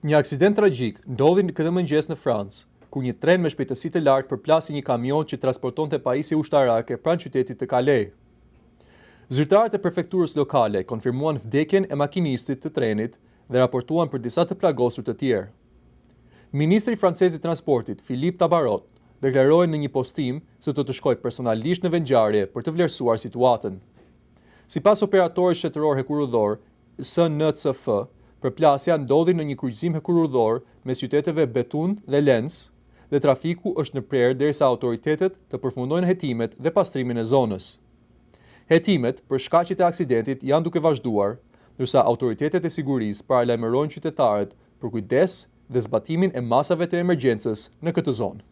Një aksident tragjik ndodhi këtë mëngjes në Francë, ku një tren me shpejtësi të lartë përplasi një kamion që transportonte pajisje ushtarake pranë qytetit të Calais. Zyrtarët e prefekturës lokale konfirmuan vdekjen e makinistit të trenit dhe raportuan për disa të plagosur të tjerë. Ministri francez i transportit, Philippe Tabarot, deklaroi në një postim se do të shkojë personalisht në vendngjarje për të vlerësuar situatën. Sipas operatorit shtetëror hekurudhor, SNCF, përplasja ndodhi në një kryqëzim hekurudhor mes qyteteve Betun dhe Lens, dhe trafiku është në prerë derisa autoritetet të përfundojnë hetimet dhe pastrimin e zonës. Hetimet për shkaqjet e aksidentit janë duke vazhduar, ndërsa autoritetet e sigurisë paralajmërojnë qytetarët për kujdes dhe zbatimin e masave të emergjencës në këtë zonë.